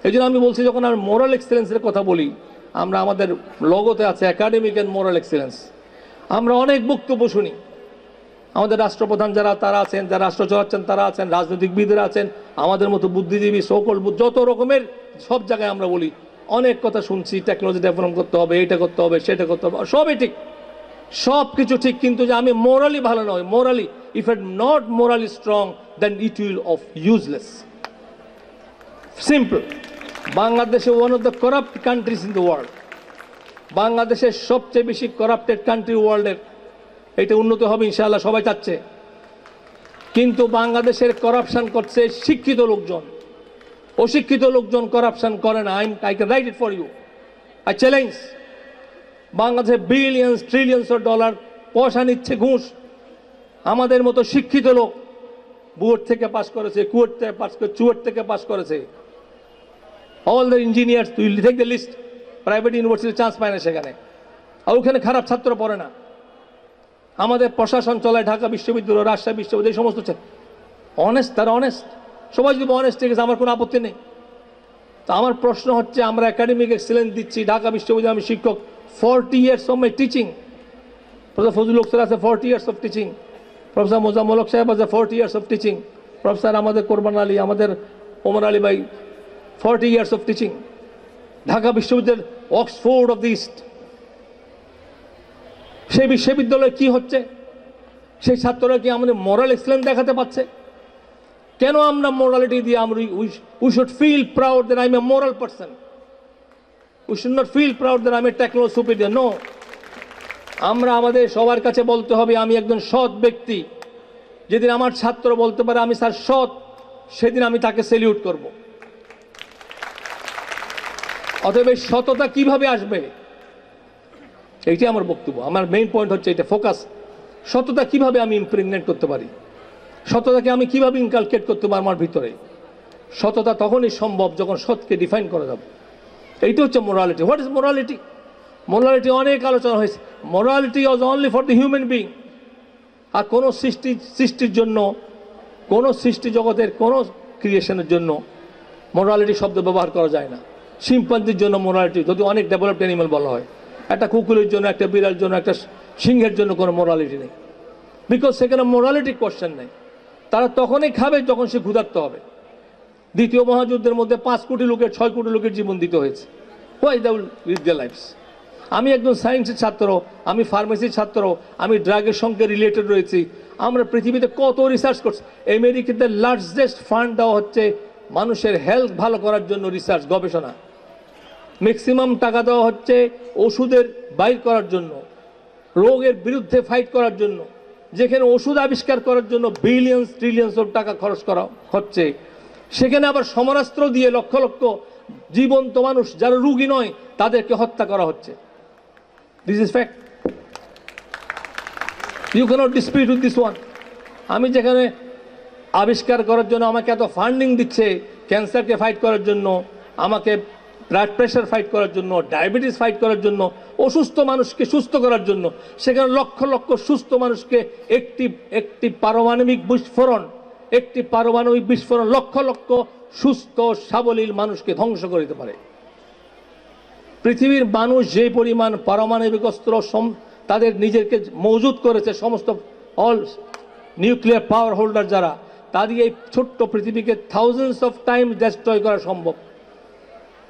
এই জন্য আমি বলছি, যখন আমি মোরাল এক্সেলেন্সের কথা বলি, আমরা আমাদের লগোতে আছে একাডেমিক অ্যান্ড মোরাল এক্সেলেন্স। আমরা অনেক বক্তব্য শুনি, আমাদের রাষ্ট্রপ্রধান যারা তারা আছেন, যারা রাষ্ট্র চালাচ্ছেন তারা আছেন, রাজনৈতিকবিদরা আছেন, আমাদের মতো বুদ্ধিজীবী সকল যত রকমের সব জায়গায় আমরা বলি, অনেক কথা শুনছি, টেকনোলজি ডেভেলপ করতে হবে, এটা করতে হবে, সেটা করতে হবে, সবই ঠিক, সব কিছু ঠিক, কিন্তু যে আমি মোরালি ভালো নয়, morally if it not morally strong then it will of useless. Simple. বাংলাদেশে one of the corrupt countries in the world, বাংলাদেশের সবচেয়ে বেশি করাপ্টেড কান্ট্রি ওয়ার্ল্ডের, এটা উন্নত হবে ইনশাআল্লাহ, সবাই চাচ্ছে। কিন্তু বাংলাদেশের করাপশন করছে শিক্ষিত লোকজন, অশিক্ষিত লোকজন করাপশন করে না। I can write it for you, I challenge. বাংলাদেশে বিলিয়ন্স ট্রিলিয়ন্স অফ ডলার পয়সা নিচ্ছে ঘুষ। আমাদের মতো শিক্ষিত লোক বুয়েট থেকে পাস করেছে, কুয়েট থেকে পাস করে, চুয়েট থেকে পাস করেছে, অল দ্য ইঞ্জিনিয়ার্স, তুই take the list, private university chance পায় না সেখানে, আর ওখানে খারাপ ছাত্র পড়ে না। আমাদের প্রশাসন চলায় ঢাকা বিশ্ববিদ্যালয়, রাজশাহী বিশ্ববিদ্যালয়, এই সমস্ত অনেস্ট, তারা অনেস্ট, সবাই যদি অনেস্ট, ঠিক আছে, আমার কোনো আপত্তি নেই। তো আমার প্রশ্ন হচ্ছে, আমরা একাডেমিক এক্সেলেন্স দিচ্ছি, ঢাকা বিশ্ববিদ্যালয় আমি শিক্ষক, 40 years of my teaching, professor Fazlul Haque sir আছে 40 years of teaching, professor Mozammel Haque সাহেব আছে 40 years of teaching, প্রফেসর আমাদের কোরবান আলী, আমাদের ওমর আলী ভাই 40 years of teaching, ঢাকা বিশ্ববিদ্যালয়, অক্সফোর্ড অফ দি ইস্ট। সেই বিশ্ববিদ্যালয়ে কি হচ্ছে? সেই ছাত্ররা কি আমাদের মোরাল এক্সেলেন্স দেখাতে পারছে? কেন আমরা মোরালিটি দিয়ে আমরা we should feel proud that I am a moral person, we should not feel proud that I am a technology superior. No, আমরা আমাদের সবার কাছে বলতে হবে আমি একজন সৎ ব্যক্তি। যেদিন আমার ছাত্র বলতে পারে আমি স্যার সৎ, সেদিন আমি তাকে সেলিউট করব। অতএব এই সততা কিভাবে আসবে, এইটাই আমার বক্তব্য। আমার মেইন পয়েন্ট হচ্ছে এটা, ফোকাস। সততা কিভাবে আমি ইমপ্রেগনেট করতে পারি, সততাকে আমি কিভাবে ইনকালকেট করতে পারি আমার ভিতরে। সততা তখনই সম্ভব যখন সৎকে ডিফাইন করা যাবে। এইটা হচ্ছে morality. What is morality? Morality অনেক আলোচনা হয়েছে। Morality was only for the human being. আর কোনো সৃষ্টির জন্য, কোনো সৃষ্টি জগতের কোনো ক্রিয়েশনের জন্য মোরালিটি শব্দ ব্যবহার করা যায় না। শিম্পাঞ্জির জন্য মোরালিটি, যদি অনেক ডেভেলপড অ্যানিমাল বলা হয়, একটা কুকুরের জন্য, একটা বিড়াল জন্য, একটা সিংহের জন্য কোনো মোরালিটি নেই, বিকজ সেখানে মোরালিটি কোশ্চেন নেই। তারা তখনই খাবে যখন সে ক্ষুধার্ত হবে। দ্বিতীয় মহাযুদ্ধের মধ্যে 5 কোটি লোকের 6 কোটি লোকের জীবন দিতে হয়েছে। Why they will risk their lives. আমি একজন সায়েন্সের ছাত্র, আমি ফার্মেসির ছাত্র, আমি ড্রাগের সঙ্গে রিলেটেড রয়েছি। আমরা পৃথিবীতে কত রিসার্চ করছি। আমেরিকাতে লার্জেস্ট ফান্ড দেওয়া হচ্ছে মানুষের হেলথ ভালো করার জন্য, রিসার্চ, গবেষণা। ম্যাক্সিমাম টাকা দেওয়া হচ্ছে ওষুধের বাইর করার জন্য, রোগের বিরুদ্ধে ফাইট করার জন্য। যেখানে ওষুধ আবিষ্কার করার জন্য বিলিয়ন্স ট্রিলিয়ন্স অফ টাকা খরচ করা হচ্ছে, সেখানে আবার সমরাস্ত্র দিয়ে লক্ষ লক্ষ জীবন্ত মানুষ যারা রুগী নয় তাদেরকে হত্যা করা হচ্ছে। This is fact, you cannot dispute with this one. আমি যেখানে আবিষ্কার করার জন্য আমাকে এত ফান্ডিং দিচ্ছে, ক্যান্সারকে ফাইট করার জন্য, আমাকে ব্লাড প্রেশার ফাইট করার জন্য, ডায়াবেটিস ফাইট করার জন্য, অসুস্থ মানুষকে সুস্থ করার জন্য, সেখানে লক্ষ লক্ষ সুস্থ মানুষকে একটি পারমাণবিক বিস্ফোরণ লক্ষ লক্ষ সুস্থ সাবলীল মানুষকে ধ্বংস করে দিতে পারে। পৃথিবীর মানুষ যে পরিমাণ পারমাণবিক অস্ত্র তাদের নিজেকে মজুত করেছে, সমস্ত অল নিউক্লিয়ার পাওয়ার হোল্ডার যারা, তাদের এই ছোট্ট পৃথিবীকে থাউজেন্ডস অফ টাইম ডেস্ট্রয় করা সম্ভব।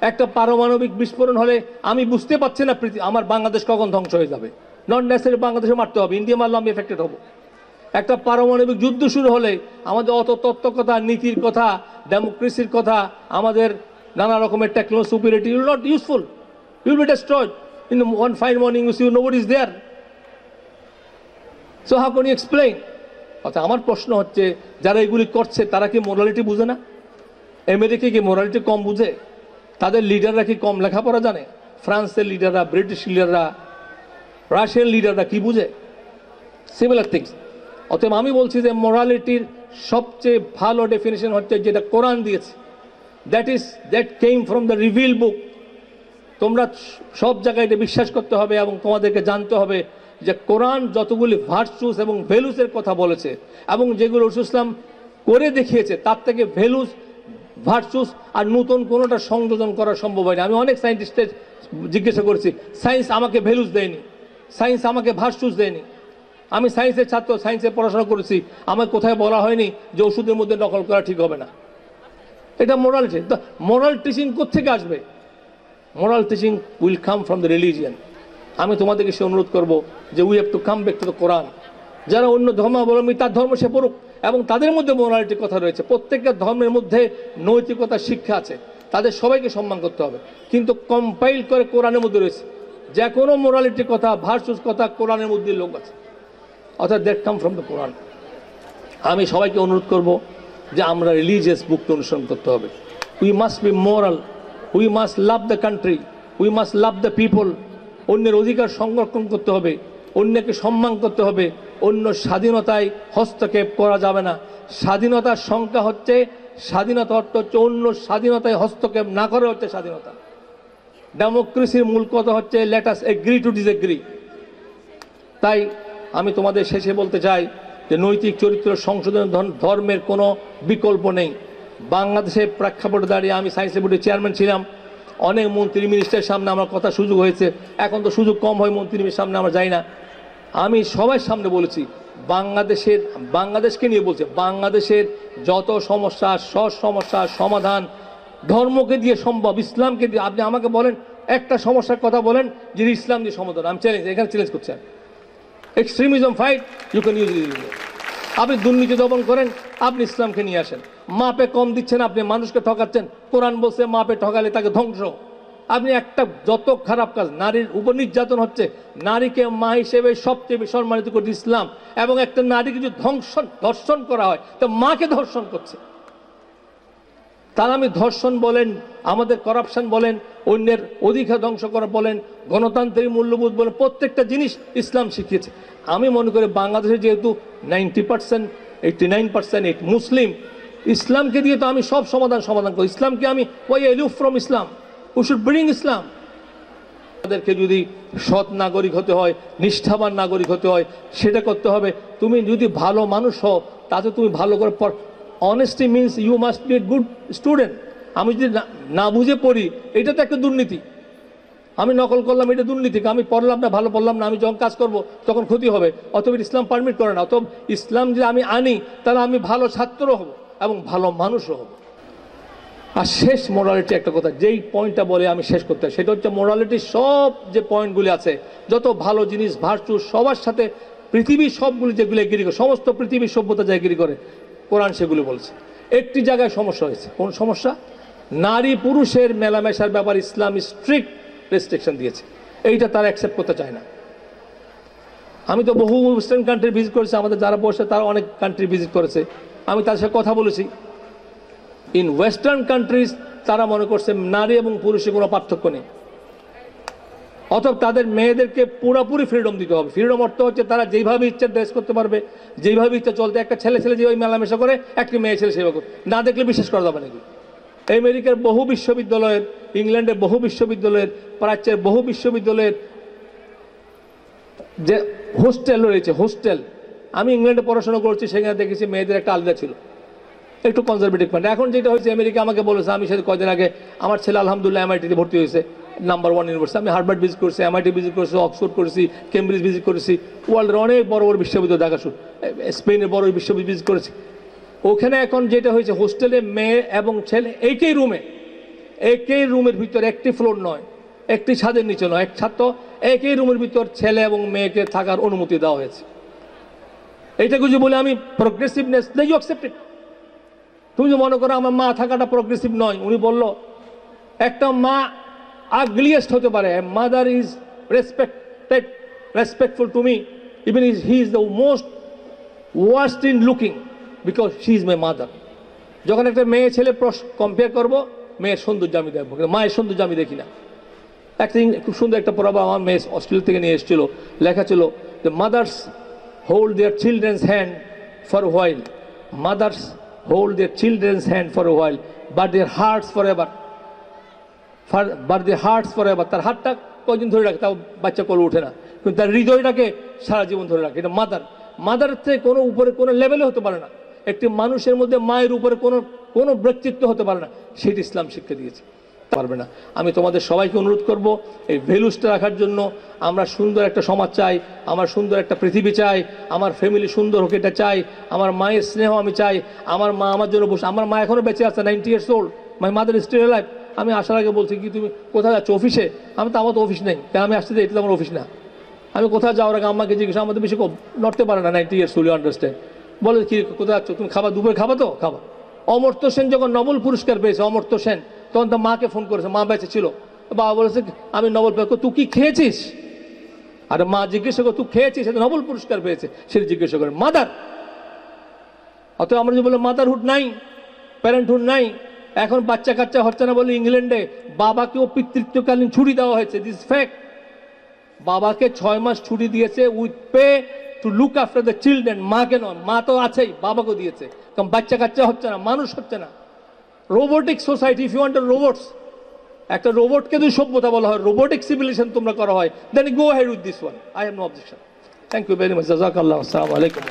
একটা পারমাণবিক বিস্ফোরণ হলে আমি বুঝতে পারছি না আমার বাংলাদেশ কখন ধ্বংস হয়ে যাবে। নট নেসেসারি বাংলাদেশে মারতে হবে, ইন্ডিয়া মারলে আমি এফেক্টেড হব। একটা পারমাণবিক যুদ্ধ শুরু হলে আমাদের অত তত্ত্ব কথা, নীতির কথা, ডেমোক্রেসির কথা, আমাদের নানা রকমের technology superiority will not useful, will be destroyed in one fine morning you see nobody is there. So how can you explain? অর্থাৎ আমার প্রশ্ন হচ্ছে, যারা এগুলি করছে তারা কি মোরালিটি বুঝে না? আমেরিকা কি মোরালিটি কম বুঝে? তাদের লিডাররা কি কম লেখাপড়া জানে? ফ্রান্সের লিডাররা, ব্রিটিশ লিডাররা, রাশিয়ান লিডাররা কি বুঝে? Similar things. অতএব আমি বলছি যে মোরালিটির সবচেয়ে ভালো ডেফিনেশন হচ্ছে যেটা কোরআন দিয়েছে, that came from the reveal book. তোমরা সব জায়গায় এটা বিশ্বাস করতে হবে এবং তোমাদেরকে জানতে হবে যে কোরআন যতগুলি ভার্চুস এবং ভ্যালুসের কথা বলেছে এবং যেগুলো রাসূল ইসলাম করে দেখিয়েছে, তার থেকে ভার্চুস আর নতুন কোনোটা সংযোজন করা সম্ভব হয়নি। আমি অনেক সায়েন্টিস্টের জিজ্ঞাসা করেছি, সায়েন্স আমাকে ভ্যালুস দেয়নি, সায়েন্স আমাকে ভার্চুস দেয়নি। আমি সায়েন্সের ছাত্র, সায়েন্সে পড়াশোনা করেছি, আমার কোথায় বলা হয়নি যে ওষুধের মধ্যে নকল করা ঠিক হবে না। এটা মোরালিটি। মোরাল টিচিং কোত্থেকে আসবে? Moral teaching will come from the religion. আমি তোমাদেরকে সে অনুরোধ করবো যে we have to come back to the Quran. যারা অন্য ধর্মাবলম্বী তার ধর্ম সে পড়ুক, এবং তাদের মধ্যে মোরালিটির কথা রয়েছে। প্রত্যেকটা ধর্মের মধ্যে নৈতিকতার শিক্ষা আছে, তাদের সবাইকে সম্মান করতে হবে। কিন্তু কম্পাইল করে কোরআনের মধ্যে রয়েছে যে কোনো মোরালিটির কথা, ভার্চুস কথা কোরআনের মধ্যে লোক আছে, অর্থাৎ দ্যাট কাম ফ্রম দ্য কোরআন। আমি সবাইকে অনুরোধ করব যে আমরা রিলিজিয়াস বুককে অনুসরণ করতে হবে। We must be moral, we must love the country, we must love the people. অন্যের অধিকার সংরক্ষণ করতে হবে, অন্যকে সম্মান করতে হবে। অন্য স্বাধীনতায় হস্তক্ষেপ করা যাবে না। স্বাধীনতার সংখ্যা হচ্ছে, স্বাধীনতা অর্থ হচ্ছে অন্য স্বাধীনতায় হস্তক্ষেপ না করা হচ্ছে স্বাধীনতা। ডেমোক্রেসির মূল কথা হচ্ছে let us agree to disagree. তাই আমি তোমাদের শেষে বলতে চাই যে নৈতিক চরিত্র সংশোধনের ধর্মের কোনো বিকল্প নেই। বাংলাদেশের প্রেক্ষাপটে দাঁড়িয়ে আমি সায়েন্স বোর্ডের চেয়ারম্যান ছিলাম, অনেক মন্ত্রী মিনিস্টারের সামনে আমার কথা সুযোগ হয়েছে, এখন তো সুযোগ কম হয় মন্ত্রীর সামনে আমরা যাই না। আমি সবার সামনে বলেছি বাংলাদেশকে নিয়ে বলছে, বাংলাদেশের যত সমস্যা, সব সমস্যার সমাধান ধর্মকে দিয়ে সম্ভব, ইসলামকে দিয়ে। আপনি আমাকে বলেন একটা সমস্যার কথা বলেন যে ইসলাম দিয়ে সমাধান, আমি চ্যালেঞ্জ, এখানে চ্যালেঞ্জ করছেন। Extremism fight, you can use religion. আপনি দুর্নীতি দমন করেন, আপনি ইসলামকে নিয়ে আসেন। মাপে কম দিচ্ছেন, আপনি মানুষকে ঠকাচ্ছেন। কোরআন বলছে মাপে ঠকালে তাকে ধ্বংস। আপনি একটা যত খারাপ কাজ, নারীর উপর নির্যাতন হচ্ছে, নারীকে মা হিসেবে সবচেয়ে বেশি সম্মানিত করছে ইসলাম, এবং একটা নারীকে যদি ধর্ষণ করা হয় তো মাকে ধর্ষণ করছে। তার আমি ধর্ষণ বলেন, আমাদের করাপশন বলেন, অন্যের অধিকার ধ্বংস করা বলেন, গণতান্ত্রিক মূল্যবোধ বলেন, প্রত্যেকটা জিনিস ইসলাম শিখিয়েছে। আমি মনে করি বাংলাদেশে যেহেতু 90%, 89% মুসলিম, ইসলামকে দিয়ে তো আমি সব সমাধান করি। ইসলামকে আমি ওই aloof from Islam, we should bring Islam. আমাদেরকে যদি সৎ নাগরিক হতে হয়, নিষ্ঠাবান নাগরিক হতে হয়, সেটা করতে হবে। তুমি যদি ভালো মানুষ হও, তাতে তুমি ভালো করে honesty means you must be a good student. আমি যদি না বুঝে পড়ি, এটা তো একটা দুর্নীতি। আমি নকল করলাম, এটা দুর্নীতি। আমি পড়লাম না, ভালো পড়লাম না, আমি যখন কাজ করব তখন ক্ষতি হবে। অতএব ইসলাম পারমিট করে না। অতএব ইসলাম যদি আমি আনি, তাহলে আমি ভালো ছাত্র হব এবং ভালো মানুষও হব। আর শেষ মোরালিটি একটা কথা, যেই পয়েন্টটা বলে আমি শেষ করতে হয়, সেটা হচ্ছে মোরালিটির সব যে পয়েন্টগুলি আছে, যত ভালো জিনিস, ভার্চু, সবার সাথে পৃথিবীর সবগুলি যেগুলো এগ্রি করে, সমস্ত পৃথিবীর সভ্যতা যে এগ্রি করে, কোরআন সেগুলো বলছে। একটি জায়গায় সমস্যা হয়েছে। কোন সমস্যা? নারী পুরুষের মেলামেশার ব্যাপারে ইসলাম স্ট্রিক্ট রেস্ট্রিকশন দিয়েছে, এইটা তারা অ্যাকসেপ্ট করতে চায় না। আমি তো বহু ওয়েস্টার্ন কান্ট্রি ভিজিট করেছি, আমাদের যারা বসে তারা অনেক কান্ট্রি ভিজিট করেছে, আমি তার সাথে কথা বলেছি। ইন ওয়েস্টার্ন কান্ট্রিজ তারা মনে করছে নারী এবং পুরুষের কোনো পার্থক্য নেই, অথবা তাদের মেয়েদেরকে পুরোপুরি ফ্রিডম দিতে হবে। ফ্রিডম অর্থ হচ্ছে তারা যেইভাবে ইচ্ছা ড্রেস করতে পারবে, যেইভাবে ইচ্ছা চলতে। একটা ছেলে যেভাবে মেলামেশা করে, একটি মেয়ে ছেলে সেভাবে করে, না দেখলে বিশ্বাস করা যাবে নাকি? আমেরিকার বহু বিশ্ববিদ্যালয়ের, ইংল্যান্ডের বহু বিশ্ববিদ্যালয়ের, প্রাচ্যের বহু বিশ্ববিদ্যালয়ের যে হোস্টেল রয়েছে, হোস্টেল, আমি ইংল্যান্ডে পড়াশোনা করছি, সেখানে দেখেছি মেয়েদের একটা আলাদা ছিল, একটু কনজারভেটিভ পয়েন্ট। এখন যেটা হয়েছে, আমেরিকা আমাকে বলেছে, আমি সেটা কয়দিন আগে, আমার ছেলে আলহামদুলিল্লাহ এমআইটিতে ভর্তি হয়েছে, নাম্বার 1 ইউনিভার্সিটি। আমি হার্ভার্ড ভিজিট করেছি, এমআইটি ভিজিট করেছি, অক্সফোর্ড করেছি, কেমব্রিজ ভিজিট করেছি, ওয়ার্ল্ডের অনেক বড় বড় বিশ্ববিদ্যালয় দেখা শুরু, স্পেনের বড় বিশ্ববিদ্যালয় ভিজিট করেছি। ওখানে এখন যেটা হয়েছে, হোস্টেলে মেয়ে এবং ছেলে একই রুমের ভিতর, একটি ফ্লোর নয়, একটি ছাদের নিচে নয়, এক ছাত্র একই রুমের ভিতর ছেলে এবং মেয়েকে থাকার অনুমতি দেওয়া হয়েছে। এইটা কিছু বলে আমি প্রোগ্রেসিভনেস নেই, ইউ অ্যাকসেপ্ট ইট। তুমি যে মনে করো আমার মা থাকাটা প্রোগ্রেসিভ নয়, উনি বলল একটা মা আগলিয়েস্ট হতে পারে, mother is respectful to me, even he is the most worst in looking, because she is my mother. যখন একটা মেয়ে ছেলে কম্পেয়ার করবো, মেয়ের সৌন্দর্য আমি দেখবো, মায়ের সৌন্দর্য আমি দেখি না। একটা খুব সুন্দর একটা প্রভাব আমার মেয়ে অস্ট্রেলিয়া থেকে নিয়ে এসেছিল, লেখা ছিল যে mothers hold their children's hand for a while, mothers hold their children's hand for a while, but their hearts for ever, তার হাতটা কয়দিন ধরে রাখে, তাও বাচ্চা কোলে ওঠে না, কিন্তু তার হৃদয়টাকে সারা জীবন ধরে রাখে। এটা মাদারের থেকে কোনো উপরে কোনো লেভেলে হতে পারে না। একটি মানুষের মধ্যে মায়ের উপরে কোনো কোনো ব্যক্তিত্ব হতে পারে না, সেটি ইসলাম শিক্ষা দিয়েছে। পারবে না। আমি তোমাদের সবাইকে অনুরোধ করব এই ভ্যালুসটা রাখার জন্য। আমরা সুন্দর একটা সমাজ চাই, আমার সুন্দর একটা পৃথিবী চাই, আমার ফ্যামিলি সুন্দর হোক এটা চাই, আমার মায়ের স্নেহ আমি চাই, আমার মা আমার জন্য বসে, আমার মা এখনও বেঁচে আছে, 90 years old, my mother is still alive. আমি আসার আগে বলছি কি তুমি কোথায় যাচ্ছ? অফিসে। আমি তো আমার তো অফিস নেই, তাই আমি আসতে চাই, এটা তো আমার অফিস না। আমি কোথাও যাওয়ার আগে আম্মাকে জিজ্ঞেস, আমাদের বেশি নড়তে পারে না, 90 years old, আন্ডারস্ট্যান্ড। বলে কি কোথায় যাচ্ছ তুমি? খাবার দুপুরে খাবা তো খাবা। অমর্ত্য সেন যখন নোবেল পুরস্কার পেয়েছে, অমর্ত্য সেন, তখন তো মাকে ফোন করেছে, মা বেঁচে ছিল, বাবা বলেছে আমি নোবেল পেয়ে, তুই কি খেয়েছিস? আর মা জিজ্ঞাসা করে তুই খেয়েছিস, সে নোবেল পুরস্কার পেয়েছে, সেটা জিজ্ঞাসা করে মাদার। অতএব আমরা যে বলে মাদারহুড নাই, প্যারেন্টহুড নাই। এখন বাচ্চা কাচ্চা হচ্ছে না বলে ইংল্যান্ডে বাবাকেও পিতৃত্বকালীন ছুটি দেওয়া হয়েছে, দিস ফ্যাক্ট। বাবাকে 6 মাস ছুটি দিয়েছে with pay to look after the children. মাকে নয়, মা তো আছেই, বাবাকেও দিয়েছে, কারণ বাচ্চা কাচ্চা হচ্ছে না, মানুষ হচ্ছে না। Robotic society, if you want robots, একটা রোবটকে যদি সভ্যতা বলা হয়, রোবোটিক সিভিলাইজেশন তোমরা করা হয়, then go ahead with this one, I have no objection. Thank you very much, জাযাকাল্লাহ, আসসালামু আলাইকুম।